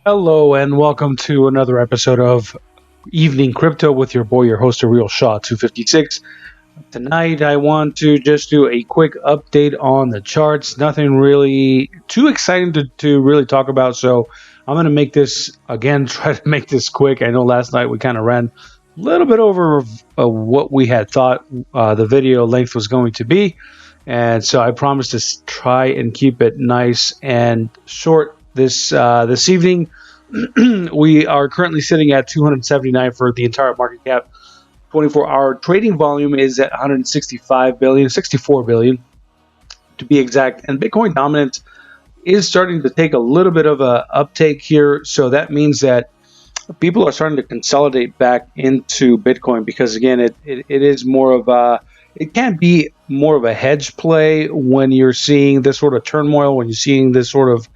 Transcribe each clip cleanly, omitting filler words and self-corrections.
Hello and welcome to another episode of Evening Crypto with your boy, your host, Real Shaw 256. Tonight, I want to just do a quick update on the charts. Nothing really too exciting to really talk about, so I'm going to make this again. Try to make this quick. I know last night we kind of ran a little bit over what we had thought the video length was going to be, and so I promised to try and keep it nice and short this evening. We are currently sitting at 279 for the entire market cap. 24-hour trading volume is at 165 billion, 64 billion to be exact. And Bitcoin dominance is starting to take a little bit of a uptake here. So that means that people are starting to consolidate back into Bitcoin because, again, it is more of a, it can be more of a hedge play when you're seeing this sort of turmoil, when you're seeing this sort of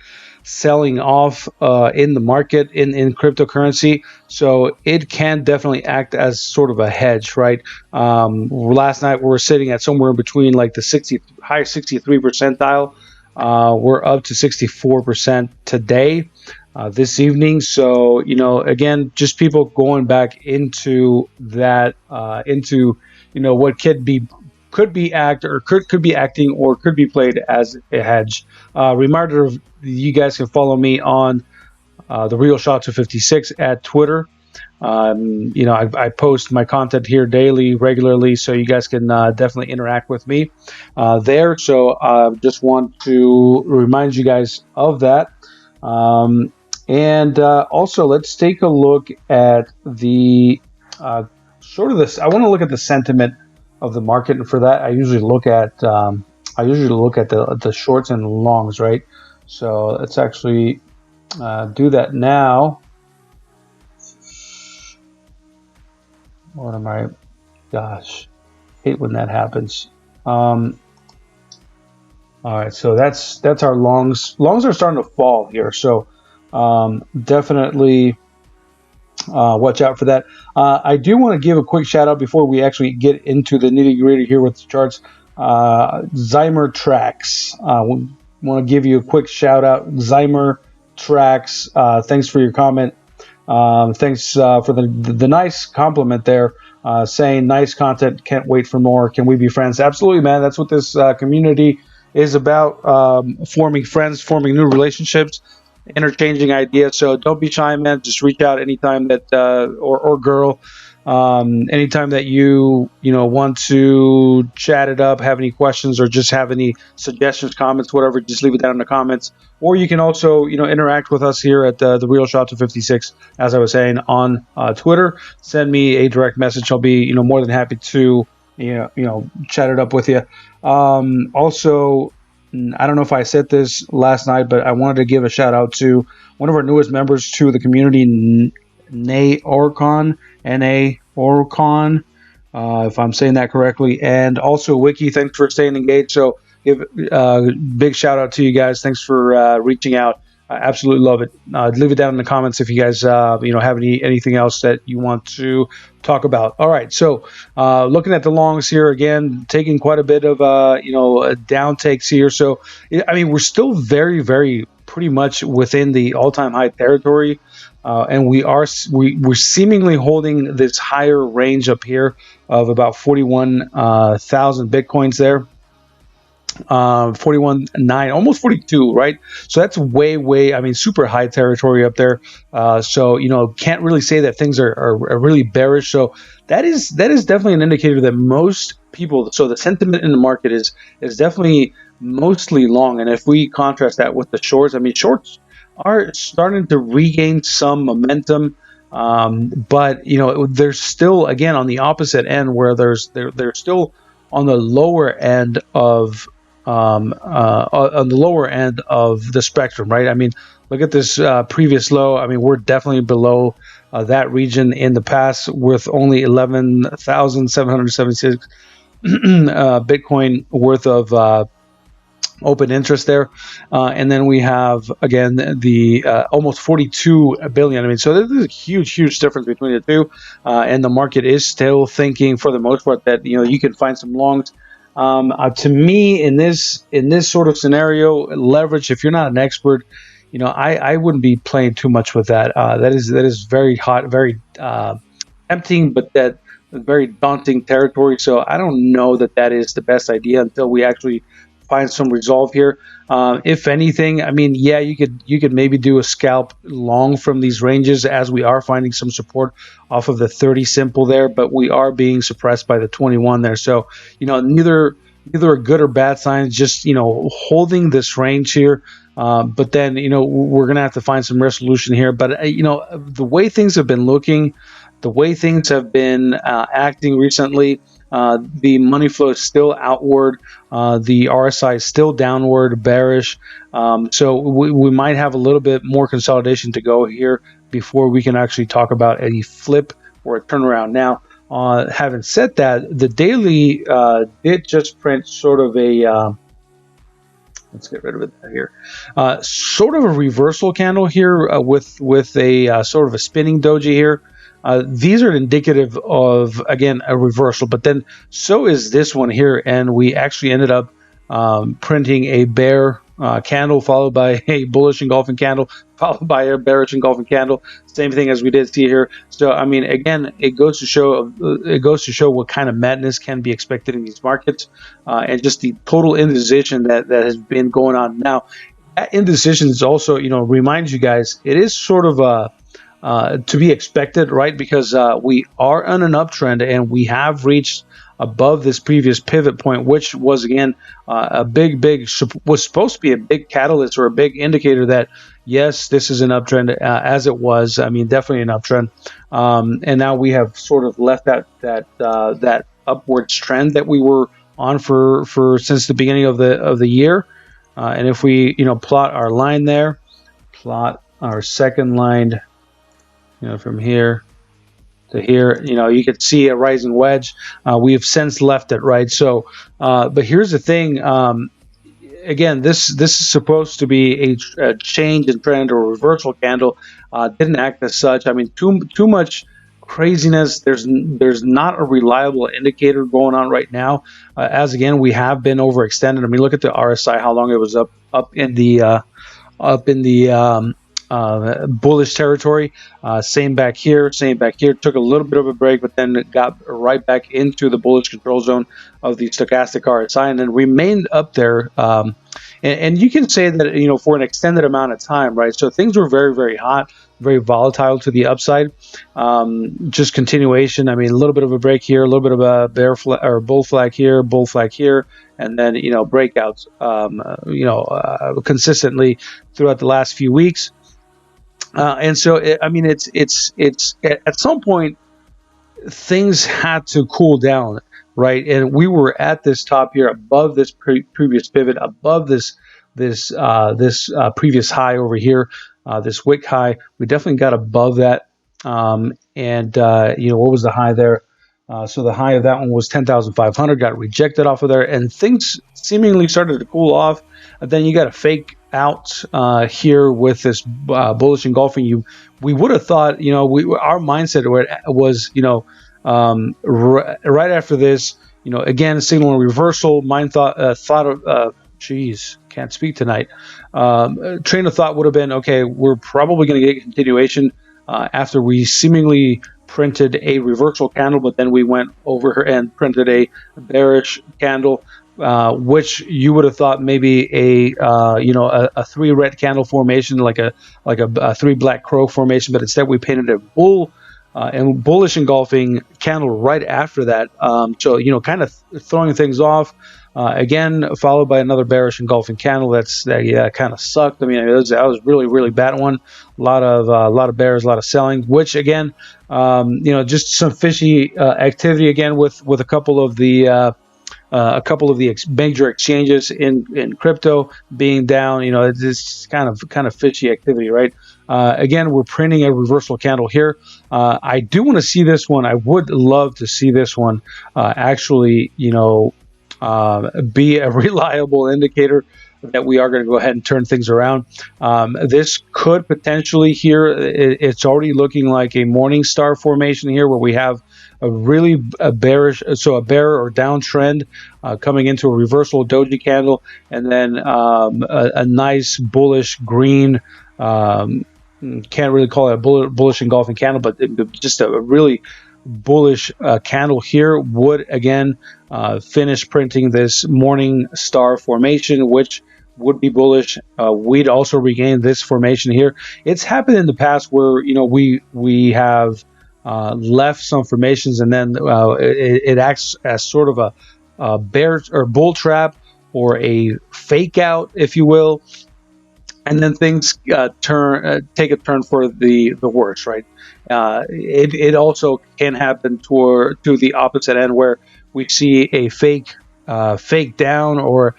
selling off in the market in cryptocurrency. So it can definitely act as sort of a hedge, right? Last night we were sitting at somewhere in between like the high 63 percentile. We're up to 64% today, this evening. So, again, just people going back into that, into, what could be could be acting or could be played as a hedge. Reminder of you guys can follow me on the Real Shot 256 at Twitter. I post my content here daily, regularly, so you guys can definitely interact with me there. So I just want to remind you guys of that. And also, let's take a look at the sort of this. I want to look at the sentiment of the market, and for that, I usually look at the shorts and longs, right? So let's actually do that now. What am I? Gosh, hate when that happens. All right, so that's our longs. Longs are starting to fall here, so definitely watch out for that. I do want to give a quick shout out before we actually get into the nitty gritty here with the charts. Zymer Tracks. Want to give you a quick shout out. Zymer Tracks. Thanks for your comment. Thanks for the nice compliment there. Saying nice content. Can't wait for more. Can we be friends? Absolutely, man. That's what this community is about. Forming friends, forming new relationships, interchanging ideas. So don't be shy, man. Just reach out anytime that or girl, anytime that you want to chat it up, have any questions, or just have any suggestions, comments, whatever. Just leave it down in the comments. Or you can also interact with us here at the Real Shot 256, as I was saying, on Twitter. Send me a direct message. I'll be more than happy to chat it up with you. Also, I don't know if I said this last night, but I wanted to give a shout out to one of our newest members to the community, NAKAMOTO, if I'm saying that correctly, and also Wiki. Thanks for staying engaged. So give big shout out to you guys. Thanks for reaching out. I absolutely love it. Leave it down in the comments if you guys have anything else that you want to talk about. All right, so looking at the longs here again, taking quite a bit of down takes here. So I mean, we're still very, very pretty much within the all-time high territory, and we're seemingly holding this higher range up here of about 41,000 bitcoins there. 41.9, almost 42, right? So that's way, I mean, super high territory up there. So can't really say that things are really bearish. So that is definitely an indicator that most people, so the sentiment in the market is definitely mostly long. And if we contrast that with the shorts, I mean, shorts are starting to regain some momentum. But they're still, again, on the opposite end, where they're still on the lower end of on the lower end of the spectrum, right? I mean, look at this previous low. I mean, we're definitely below that region in the past, with only 11,776 Bitcoin worth of open interest there, and then we have again the almost 42 billion. I mean, so there's a huge difference between the two, and the market is still thinking, for the most part, that you can find some longs. To me, in this sort of scenario, leverage, if you're not an expert, I wouldn't be playing too much with that. That is very hot, very tempting, but that very daunting territory. So I don't know that that is the best idea until we actually find some resolve here. If anything, I mean, yeah, you could maybe do a scalp long from these ranges, as we are finding some support off of the 30 simple there, but we are being suppressed by the 21 there. So neither a good or bad sign. Just holding this range here. But then we're gonna have to find some resolution here. But the way things have been looking, the way things have been acting recently, the money flow is still outward. The RSI is still downward, bearish. So we might have a little bit more consolidation to go here before we can actually talk about a flip or a turnaround. Now, having said that, the daily did just print sort of a let's get rid of it here. Sort of a reversal candle here with a sort of a spinning doji here. These are indicative of, again, a reversal, but then so is this one here, and we actually ended up printing a bear candle followed by a bullish engulfing candle followed by a bearish engulfing candle. Same thing as we did see here. So I mean, again, it goes to show what kind of madness can be expected in these markets, and just the total indecision that has been going on. Now, that indecision is also, reminds you guys, it is sort of to be expected, right? Because we are on an uptrend and we have reached above this previous pivot point, which was, again, was supposed to be a big catalyst or a big indicator that, yes, this is an uptrend, as it was. I mean, definitely an uptrend. And now we have sort of left that upwards trend that we were on for since the beginning of the year. And if we, plot our line there, plot our second line, from here to here, you could see a rising wedge. We have since left it, right? So, but here's the thing. Again, this is supposed to be a change in trend or reversal candle. Didn't act as such. I mean, too much craziness. There's not a reliable indicator going on right now. As again, we have been overextended. I mean, look at the RSI, how long it was up in the bullish territory. Same back here. Took a little bit of a break, but then it got right back into the bullish control zone of the stochastic RSI, and then remained up there. And you can say that for an extended amount of time, right? So things were very, very hot, very volatile to the upside. Just continuation. I mean, a little bit of a break here, a little bit of a bear flag or bull flag here, and then breakouts. Consistently throughout the last few weeks. And so, it's at some point things had to cool down, right? And we were at this top here, above this previous pivot, above this previous high over here, this wick high. We definitely got above that. What was the high there? So the high of that one was 10,500. Got rejected off of there, and things seemingly started to cool off. Then you got a fake out here with this bullish engulfing. We would have thought, our mindset was, right after this, again, signaling reversal. Can't speak tonight. Train of thought would have been, okay, we're probably going to get continuation after we seemingly printed a reversal candle, but then we went over and printed a bearish candle. Which you would have thought maybe a 3 red candle formation, like a 3 black crow formation, but instead we painted a bull and bullish engulfing candle right after that. So kind of throwing things off. Again, followed by another bearish engulfing candle. That kind of sucked. I mean, that was really, really bad one. A lot of bears, a lot of selling. Which again, just some fishy activity again with a couple of the major exchanges in crypto being down. It's kind of fishy activity, right? Again, we're printing a reversal candle here. I do want to see this one. I would love to see this one actually, be a reliable indicator that we are going to go ahead and turn things around. This could potentially here, it's already looking like a morning star formation here, where we have a bearish, so a bear or downtrend coming into a reversal doji candle, and then a nice bullish green. Can't really call it a bullish engulfing candle, but just a really bullish candle here would again finish printing this morning star formation, which would be bullish. We'd also regain this formation here. It's happened in the past where we have left some formations, and then it acts as sort of a bear or bull trap or a fake out, if you will, and then things take a turn for the worse, right? It also can happen to the opposite end, where we see a fake down, or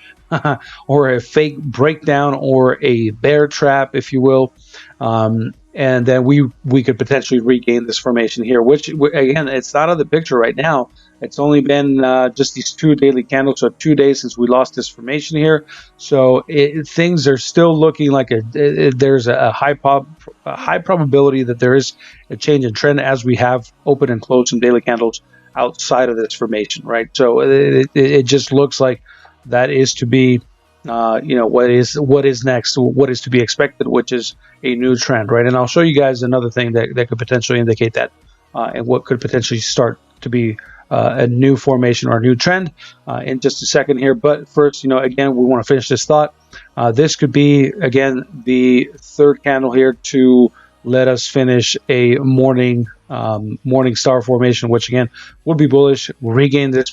or a fake breakdown, or a bear trap, if you will, and then we could potentially regain this formation here, which again, it's not on the picture right now. It's only been just these 2 daily candles, so 2 days since we lost this formation here. So things are still looking like there's a high probability that there is a change in trend as we have open and closed some daily candles outside of this formation, right? So it just looks like that is to be, what is next, what is to be expected, which is a new trend, right? And I'll show you guys another thing that could potentially indicate that, and what could potentially start to be a new formation or a new trend in just a second here. But first, again, we want to finish this thought. This could be, again, the third candle here to let us finish a morning star formation, which again would be bullish. We'll regain this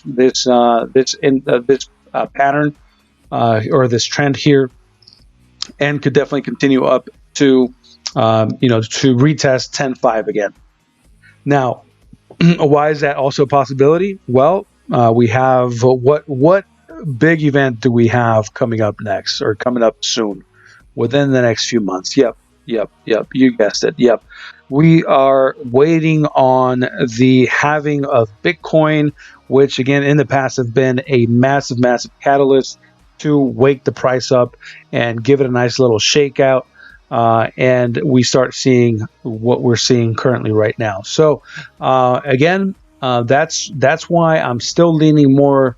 pattern or this trend here, and could definitely continue up to to retest 10.5 again. Now, why is that also a possibility? Well, we have what big event do we have coming up next, or coming up soon, within the next few months? Yep, you guessed it. Yep, we are waiting on the halving of Bitcoin, which again in the past have been a massive catalyst to wake the price up and give it a nice little shakeout. And we start seeing what we're seeing currently right now. So again, that's why I'm still leaning more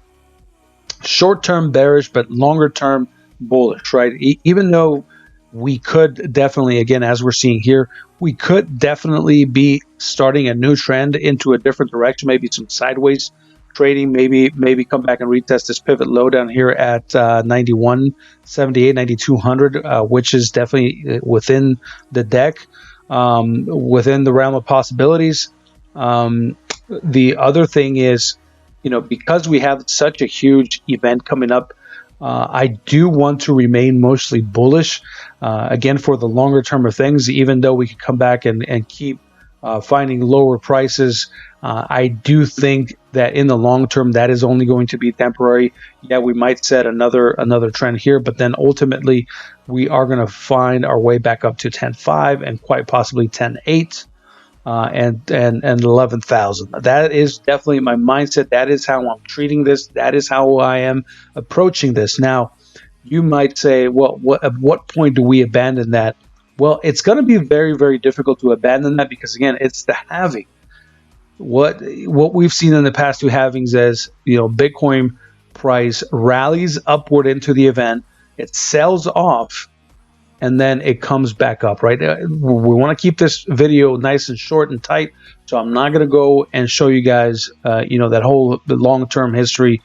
short-term bearish, but longer-term bullish, right? Even though we could definitely, again, as we're seeing here, we could definitely be starting a new trend into a different direction, maybe some sideways trading, maybe come back and retest this pivot low down here at 91.78, 9200, which is definitely within the deck, within the realm of possibilities. The other thing is, because we have such a huge event coming up, I do want to remain mostly bullish, again, for the longer term of things. Even though we could come back and keep finding lower prices, I do think that in the long term that is only going to be temporary. Yeah, we might set another trend here, but then ultimately we are going to find our way back up to 10.5 and quite possibly 10.8. And 11,000. That is definitely my mindset. That is how I'm treating this. That is how I am approaching this. Now, you might say, well, at what point do we abandon that? Well, it's going to be very, very difficult to abandon that, because again, it's the halving. What we've seen in the past two halvings is, Bitcoin price rallies upward into the event, it sells off, and then it comes back up, right? We want to keep this video nice and short and tight, so I'm not going to go and show you guys, that whole long-term history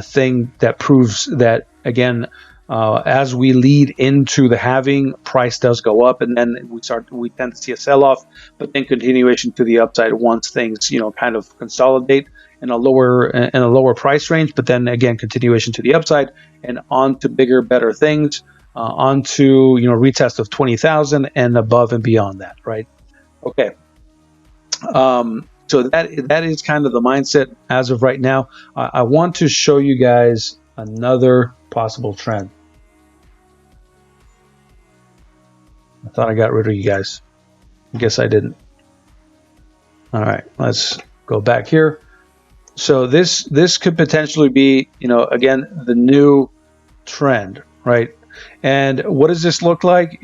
thing that proves that, again, as we lead into the halving, price does go up, and then we tend to see a sell-off, but then continuation to the upside once things, kind of consolidate in a lower price range, but then again, continuation to the upside and on to bigger, better things. Onto retest of 20,000 and above and beyond that, right? Okay. So that is kind of the mindset as of right now. I want to show you guys another possible trend. I thought I got rid of you guys. I guess I didn't. All right, let's go back here. So this could potentially be, again, the new trend, right? And what does this look like?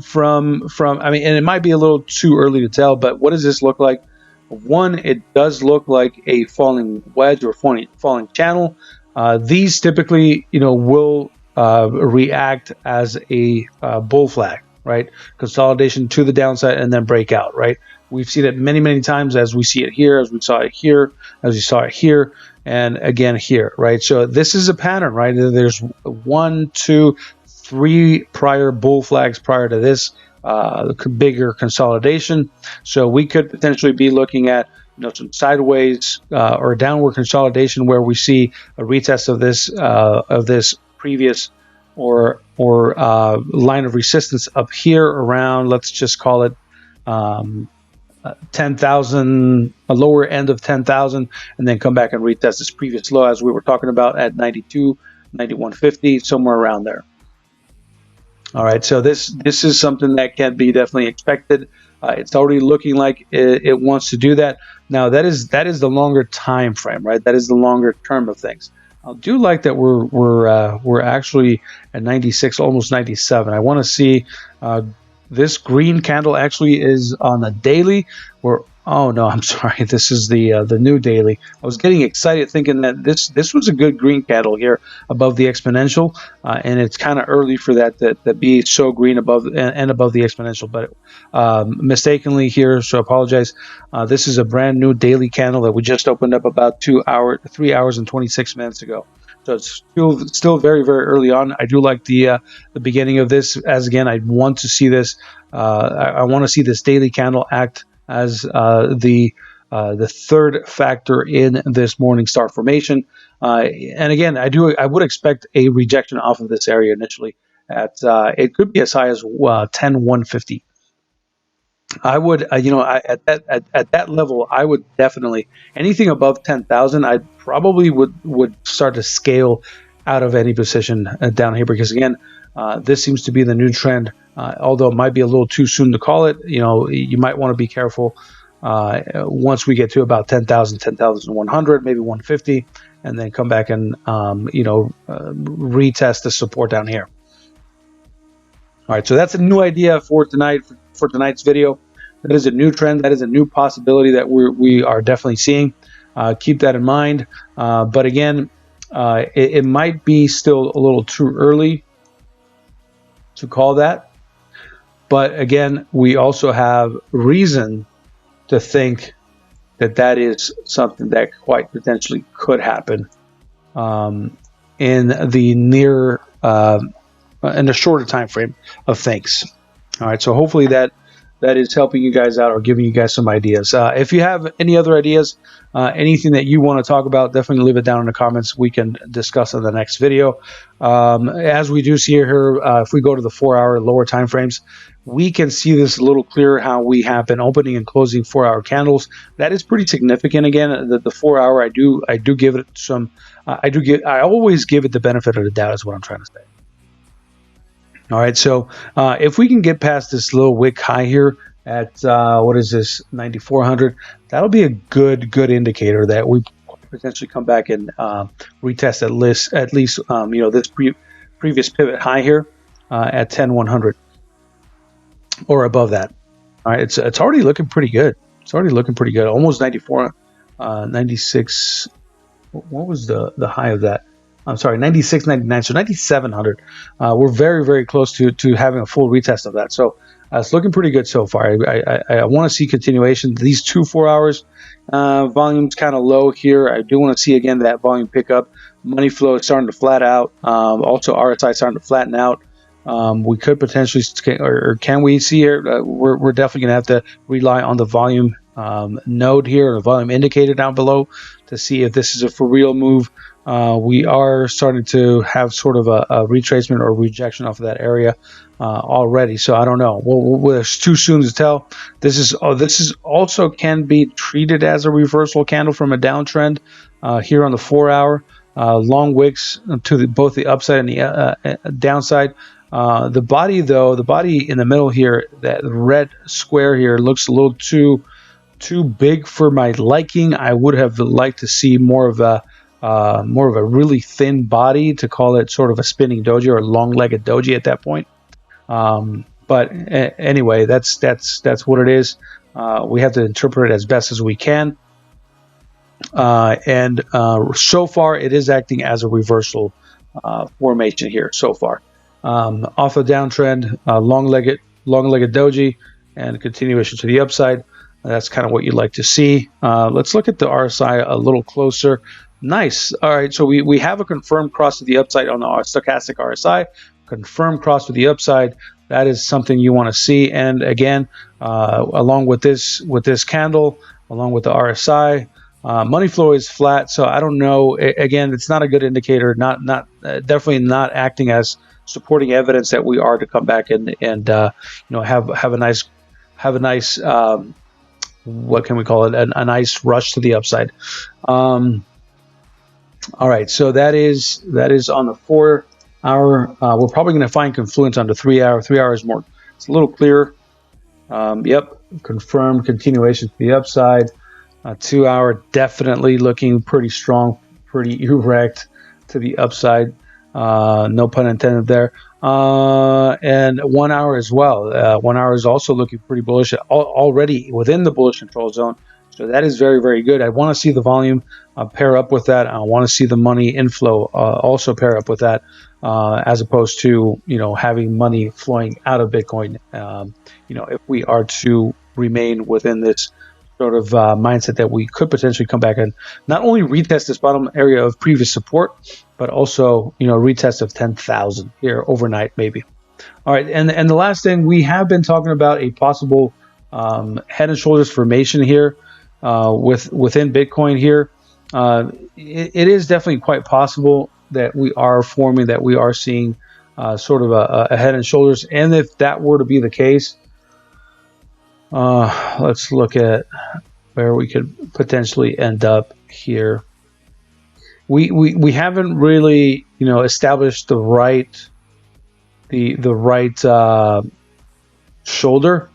From I mean, and it might be a little too early to tell, but what does this look like One, it does look like a falling wedge or falling channel. These typically, will react as a bull flag, right? Consolidation to the downside and then breakout, right? We've seen it many, many times, as we see it here, as we saw it here, as we saw it here, and again here, right? So this is a pattern, right? There's 1, 2, 3 prior bull flags prior to this bigger consolidation. So we could potentially be looking at some sideways or downward consolidation where we see a retest of this previous or line of resistance up here around, let's just call it 10,000, a lower end of 10,000, and then come back and retest this previous low as we were talking about at 92, 91.50, somewhere around there. All right, so this is something that can be definitely expected. It's already looking like it wants to do that. Now that is the longer time frame, right? That is the longer term of things. I do like that we're actually at 96, almost 97. I want to see this green candle actually is on the daily. Oh no, I'm sorry. This is the new daily. I was getting excited thinking that this was a good green candle here above the exponential, and it's kind of early for that to be so green above and above the exponential, but mistakenly here. So I apologize. This is a brand new daily candle that we just opened up about 3 hours and 26 minutes ago. So it's still very, very early on. I do like the beginning of this, as again, I want to see this. I want to see this daily candle act as the third factor in this morning star formation. And again, I would expect a rejection off of this area initially. It could be as high as 10,150. I would, at that level, I would definitely, anything above 10,000, I probably would start to scale out of any position down here, because again, this seems to be the new trend. Although it might be a little too soon to call it, you might want to be careful once we get to about 10,000, 10,100, maybe 150, and then come back and retest the support down here. All right, so that's a new idea for tonight's video. That is a new trend. That is a new possibility that we are definitely seeing. Keep that in mind. But again, it might be still a little too early to call that. But again, we also have reason to think that is something that quite potentially could happen in the in the shorter time frame of things. All right, so hopefully that is helping you guys out or giving you guys some ideas. If you have any other ideas, anything that you want to talk about, definitely leave it down in the comments. We can discuss in the next video. As we do see here, if we go to the 4-hour lower time frames, we can see this a little clearer, how we have been opening and closing 4-hour candles. That is pretty significant. Again, the 4-hour, I do give it some. I always give it the benefit of the doubt, is what I'm trying to say. All right, so if we can get past this little wick high here at what is this, 9,400, that'll be a good indicator that we potentially come back and retest at least this previous pivot high here at 10,100 or above that. All right, it's already looking pretty good. It's already looking pretty good. Almost 94, 96. What was the high of that? I'm sorry, 96, 99, so 9,700. We're very, very close to having a full retest of that. So it's looking pretty good so far. I want to see continuation. These 2 4 hours, volume's kind of low here. I do want to see, again, that volume pick up. Money flow is starting to flat out. Also, RSI starting to flatten out. We could potentially, or can we see here? We're definitely going to have to rely on the volume node here, the volume indicator down below, to see if this is a for real move. We are starting to have sort of a retracement or rejection off of that area already. So I don't know. Well, it's too soon to tell. This is also can be treated as a reversal candle from a downtrend here on the 4-hour. Long wicks to both the upside and the downside. The body, though, the body in the middle here, that red square here, looks a little too big for my liking. I would have liked to see more of a really thin body to call it sort of a spinning doji or long-legged doji at that point. But anyway, that's what it is. We have to interpret it as best as we can. And so far, it is acting as a reversal formation here so far. Off the downtrend, long-legged doji, and continuation to the upside. That's kind of what you'd like to see. Let's look at the RSI a little closer. Nice. All right, so we have a confirmed cross to the upside on the stochastic RSI. Confirmed cross to the upside. That is something you want to see. And again, along with this candle, along with the RSI, money flow is flat, so I don't know. Again, it's not a good indicator. Definitely not acting as supporting evidence that we are to come back and have a nice what can we call it, a nice rush to the upside. All right, so that is on the 4 hour. We're probably going to find confluence on the 3 hour. 3 hours more. It's a little clearer. Yep, confirmed continuation to the upside. 2 hour definitely looking pretty strong, pretty erect to the upside. No pun intended there. And 1 hour as well. 1 hour is also looking pretty bullish, already within the bullish control zone. So that is very, very good. I want to see the volume pair up with that. I want to see the money inflow also pair up with that, as opposed to having money flowing out of Bitcoin. If we are to remain within this sort of mindset that we could potentially come back and not only retest this bottom area of previous support, but also retest of 10,000 here overnight maybe. All right, and the last thing, we have been talking about a possible head and shoulders formation here within Bitcoin here. It is definitely quite possible that we are forming, that we are seeing sort of a head and shoulders, and if that were to be the case, let's look at where we could potentially end up here. We haven't really established the right shoulder,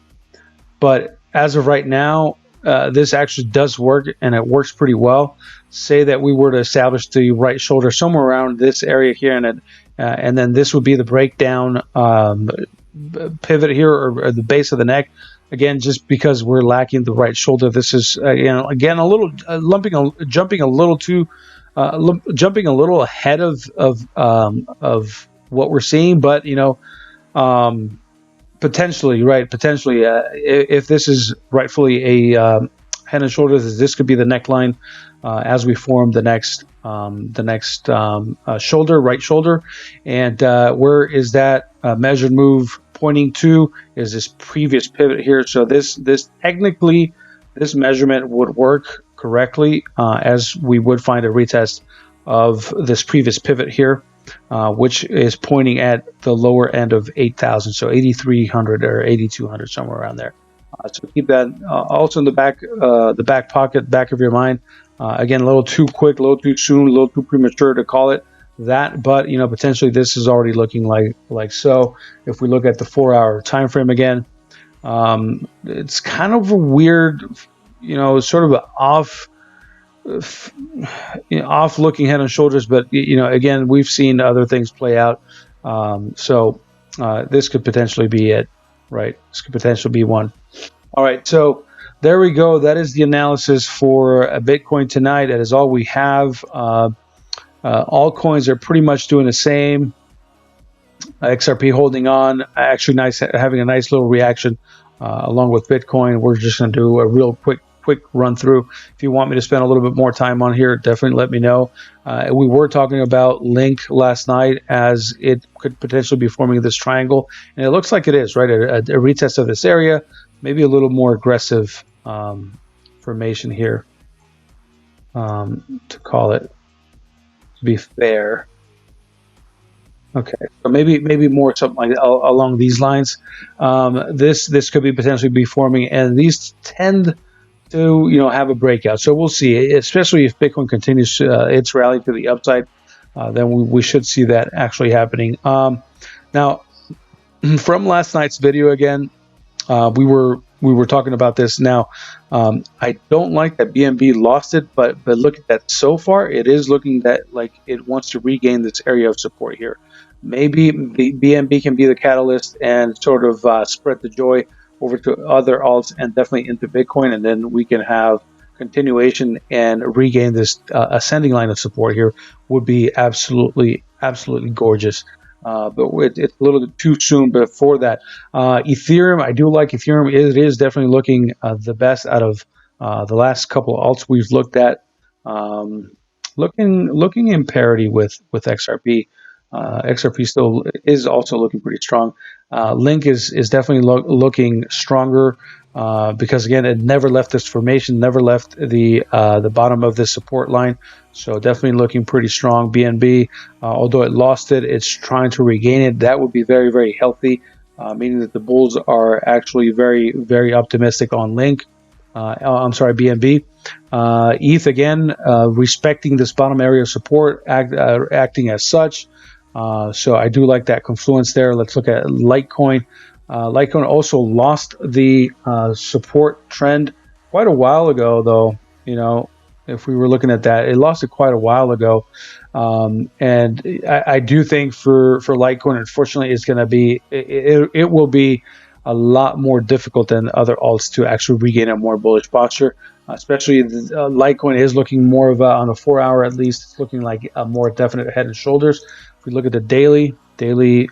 but as of right now, this actually does work, and it works pretty well. Say that we were to establish the right shoulder somewhere around this area here, and then this would be the breakdown pivot here, or the base of the neck. Again, just because we're lacking the right shoulder, this is again a little jumping a little ahead of what we're seeing, but potentially, if this is rightfully a head and shoulders, this could be the neckline as we form the next shoulder, right shoulder. And where is that measured move pointing to? Is this previous pivot here? So this technically, this measurement would work correctly, as we would find a retest of this previous pivot here, which is pointing at the lower end of 8,000, so 8,300 or 8,200, somewhere around there. So keep that also in the back pocket, back of your mind. Again, a little too quick, a little too soon, a little too premature to call it that, but potentially this is already looking like so. If we look at the 4 hour time frame again, it's kind of a weird, sort of an off looking head and shoulders, but again, we've seen other things play out, so this could potentially be it, right? This could potentially be one. All right, so there we go. That is the analysis for Bitcoin tonight. That is all we have. All coins are pretty much doing the same. XRP holding on, actually having a nice little reaction along with Bitcoin. We're just going to do a real quick run through. If you want me to spend a little bit more time on here, definitely let me know. We were talking about Link last night, as it could potentially be forming this triangle, and it looks like it is, right? A retest of this area, maybe a little more aggressive formation here, to call it, to be fair. Okay, so maybe more something like along these lines. This could be potentially be forming, and these tend to have a breakout. So we'll see, especially if Bitcoin continues its rally to the upside, then we should see that actually happening. Now, from last night's video again, we were talking about this. Now, I don't like that BNB lost it, but look at that. So far, it is looking that like it wants to regain this area of support here. Maybe the BNB can be the catalyst and sort of spread the joy over to other alts and definitely into Bitcoin, and then we can have continuation and regain this ascending line of support here would be absolutely gorgeous. But it's a little bit too soon before that. Ethereum, I do like Ethereum. It is definitely looking the best out of the last couple of alts we've looked at. Looking in parity with XRP. XRP still is also looking pretty strong. Link is definitely looking stronger because again, it never left this formation, never left the bottom of this support line. So definitely looking pretty strong. BNB, although it lost it, it's trying to regain it. That would be very healthy, meaning that the bulls are actually very optimistic on Link. I'm sorry, BNB. ETH again, respecting this bottom area of support, acting as such. So I do like that confluence there. Let's look at Litecoin. Litecoin also lost the support trend quite a while ago, though. You know, if we were looking at that, it lost it quite a while ago. And I do think for Litecoin, unfortunately, it's going to be it will be a lot more difficult than other alts to actually regain a more bullish posture. Especially Litecoin is looking more of on a 4 hour at least. It's looking like a more definite head and shoulders. If we look at the daily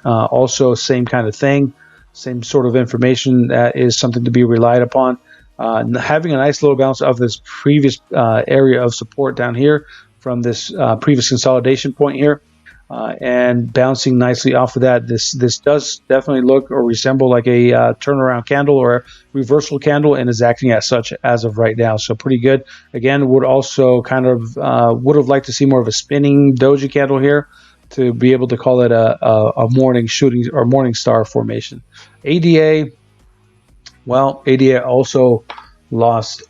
also same kind of thing, same sort of information. That is something to be relied upon. Having a nice little bounce of this previous area of support down here from this previous consolidation point here. And bouncing nicely off of that, this does definitely look or resemble like a turnaround candle or a reversal candle, and is acting as such as of right now. So pretty good. Again, would also kind of would have liked to see more of a spinning doji candle here to be able to call it a morning shooting or morning star formation. ADA, well, ADA also lost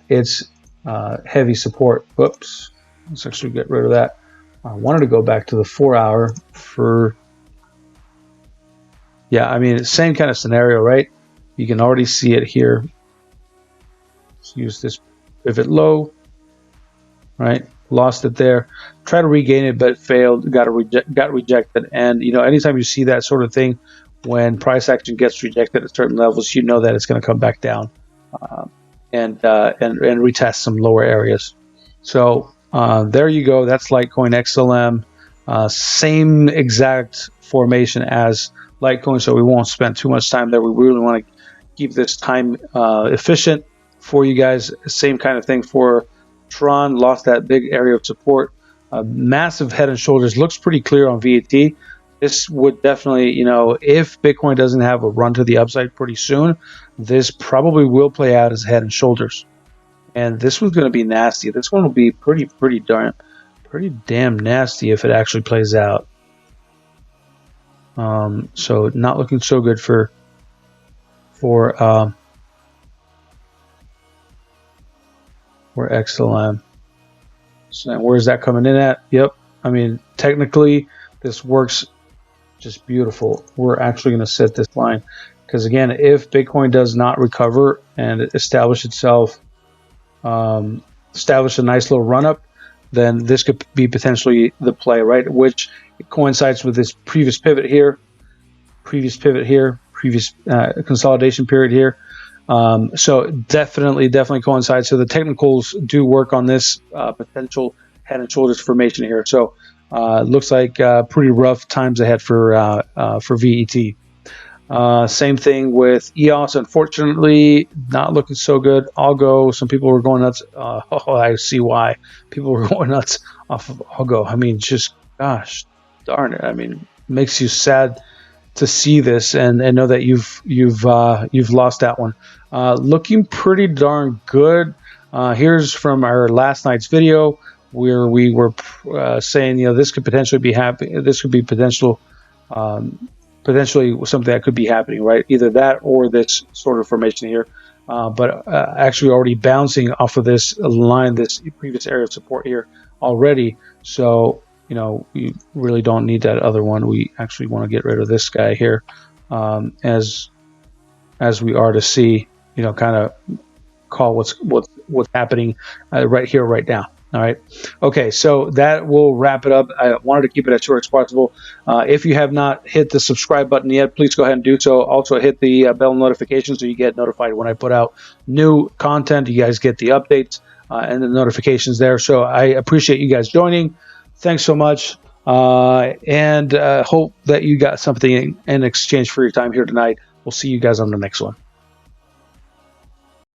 its heavy support. Whoops, let's actually get rid of that. I wanted to go back to the 4 hour for, yeah, I mean, same kind of scenario, right? You can already see it here. Let's use this pivot low, right? Lost it there. Try to regain it, but failed. Got rejected. And you know, anytime you see that sort of thing, when price action gets rejected at certain levels, you know that it's going to come back down and retest some lower areas. So there you go. That's Litecoin XLM. Same exact formation as Litecoin, so we won't spend too much time there. We really want to keep this time efficient for you guys. Same kind of thing for Tron. Lost that big area of support. Massive head and shoulders. Looks pretty clear on VAT. This would definitely, you know, if Bitcoin doesn't have a run to the upside pretty soon, this probably will play out as head and shoulders. And this was going to be nasty. This one will be pretty damn nasty if it actually plays out. So not looking so good for XLM. So where's that coming in at? Yep. I mean, technically, this works just beautiful. We're actually going to set this line because again, if Bitcoin does not recover and establish itself, establish a nice little run up, then this could be potentially the play, right? Which coincides with this previous pivot here, previous consolidation period here. So definitely coincides. So the technicals do work on this potential head and shoulders formation here. So looks like pretty rough times ahead for VET. Same thing with EOS. Unfortunately, not looking so good. Algo, some people were going nuts. I see why people were going nuts off of Algo. I mean, just gosh darn it. I mean, makes you sad to see this and know that you've lost that one. Looking pretty darn good. Here's from our last night's video where we were saying, you know, this could potentially be happening. This could be potentially something that could be happening, right? Either that or this sort of formation here. But actually already bouncing off of this line, this previous area of support here already. So, you know, we really don't need that other one. We actually want to get rid of this guy here, as we are to see, you know, kind of call what's happening right here, right now. All right. Okay, so that will wrap it up. I wanted to keep it as short as possible. If you have not hit the subscribe button yet, please go ahead and do so. Also, hit the bell notification so you get notified when I put out new content. You guys get the updates and the notifications there. So I appreciate you guys joining. Thanks so much. And hope that you got something in exchange for your time here tonight. We'll see you guys on the next one.